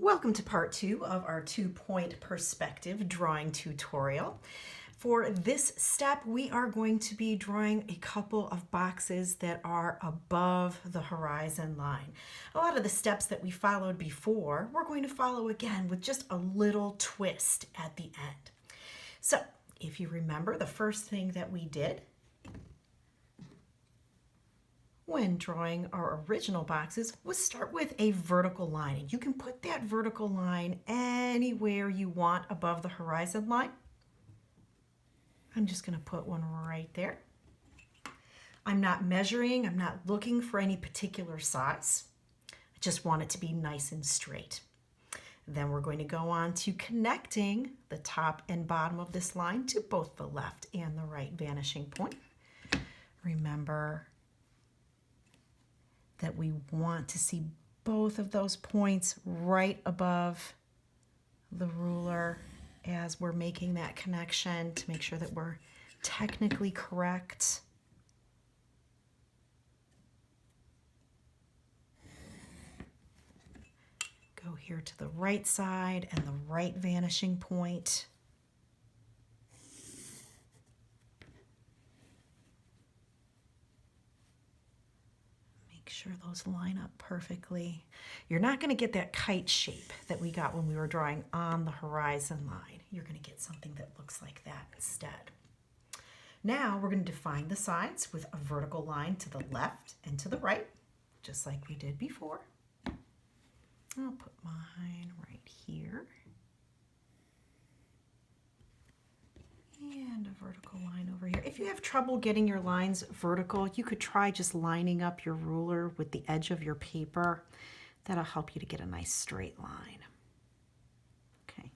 Welcome to part 2 of our 2-point perspective drawing tutorial. For this step, we are going to be drawing a couple of boxes that are above the horizon line. A lot of the steps that we followed before, we're going to follow again with just a little twist at the end. So, if you remember, the first thing that we did when drawing our original boxes was start with a vertical line. And you can put that vertical line anywhere you want above the horizon line. I'm just going to put one right there. I'm not measuring, I'm not looking for any particular size. I just want it to be nice and straight. Then we're going to go on to connecting the top and bottom of this line to both the left and the right vanishing point. Remember that we want to see both of those points right above the ruler as we're making that connection to make sure that we're technically correct. Go here to the right side and the right vanishing point. Make sure those line up perfectly. You're not going to get that kite shape that we got when we were drawing on the horizon line. You're going to get something that looks like that instead. Now we're going to define the sides with a vertical line to the left and to the right, just like we did before. I'll put mine right here. And a vertical line over here. If you have trouble getting your lines vertical, you could try just lining up your ruler with the edge of your paper. That'll help you to get a nice straight line. Okay,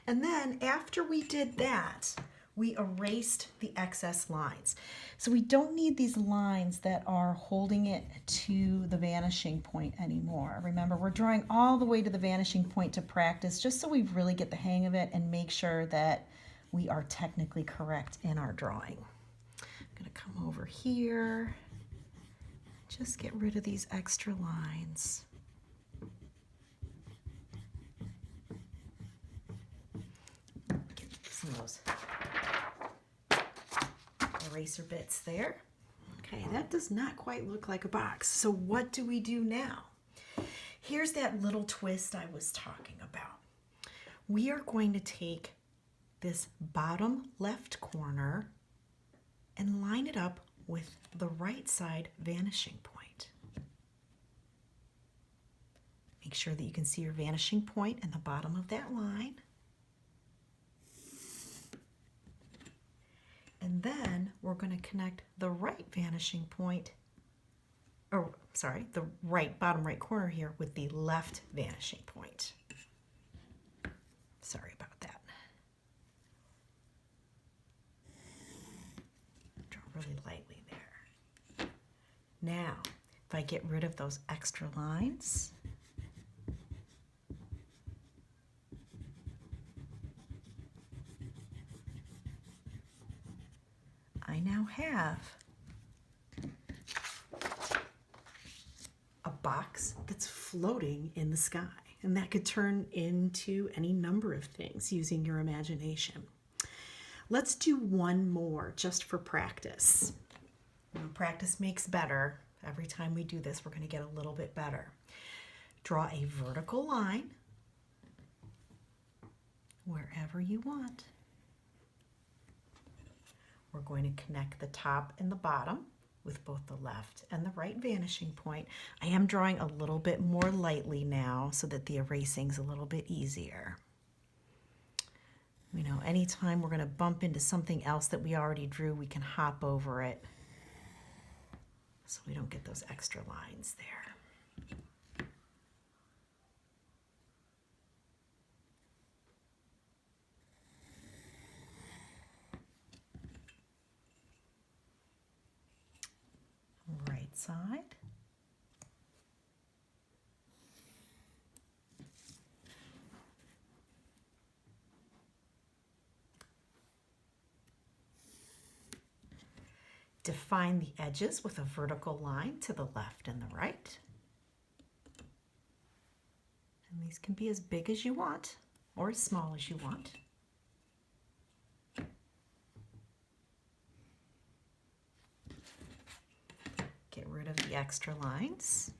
and then after we did that, we erased the excess lines. So we don't need these lines that are holding it to the vanishing point anymore. Remember, we're drawing all the way to the vanishing point to practice, just so we really get the hang of it and make sure that we are technically correct in our drawing. I'm going to come over here, just get rid of these extra lines. Get some of those eraser bits there. Okay, that does not quite look like a box. So what do we do now? Here's that little twist I was talking about. We are going to take this bottom left corner and line it up with the right side vanishing point. Make sure that you can see your vanishing point in the bottom of that line. And then we're going to connect the right vanishing point, or sorry, the bottom right corner here with the left vanishing point. Sorry about that. Draw really lightly there. Now, if I get rid of those extra lines, I now have a box that's floating in the sky, and that could turn into any number of things using your imagination. Let's do one more just for practice. Practice makes better. Every time we do this, we're going to get a little bit better. Draw a vertical line wherever you want. We're going to connect the top and the bottom with both the left and the right vanishing point. I am drawing a little bit more lightly now so that the erasing's a little bit easier. You know, anytime we're going to bump into something else that we already drew, we can hop over it so we don't get those extra lines there. Right side. Define the edges with a vertical line to the left and the right. And These can be as big as you want or as small as you want. Get rid of the extra lines.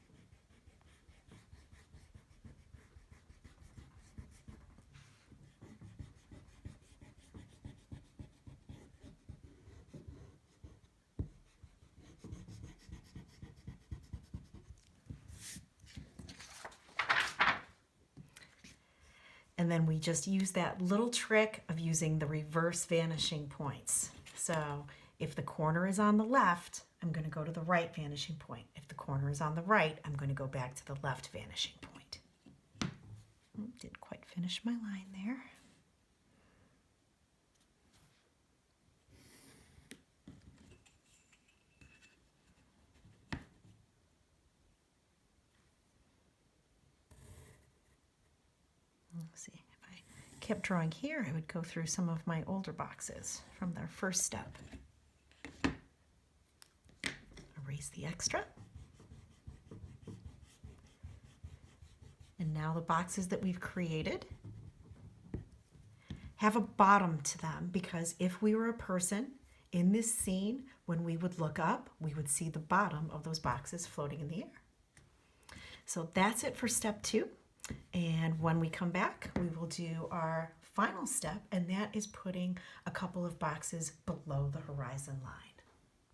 And then we just use that little trick of using the reverse vanishing points. So if the corner is on the left, I'm going to go to the right vanishing point. If the corner is on the right, I'm going to go back to the left vanishing point. Didn't quite finish my line there. Let's see, if I kept drawing here, I would go through some of my older boxes from their first step. Erase the extra. And now the boxes that we've created have a bottom to them, because if we were a person in this scene, when we would look up, we would see the bottom of those boxes floating in the air. So that's it for step 2. And when we come back, we will do our final step, and that is putting a couple of boxes below the horizon line.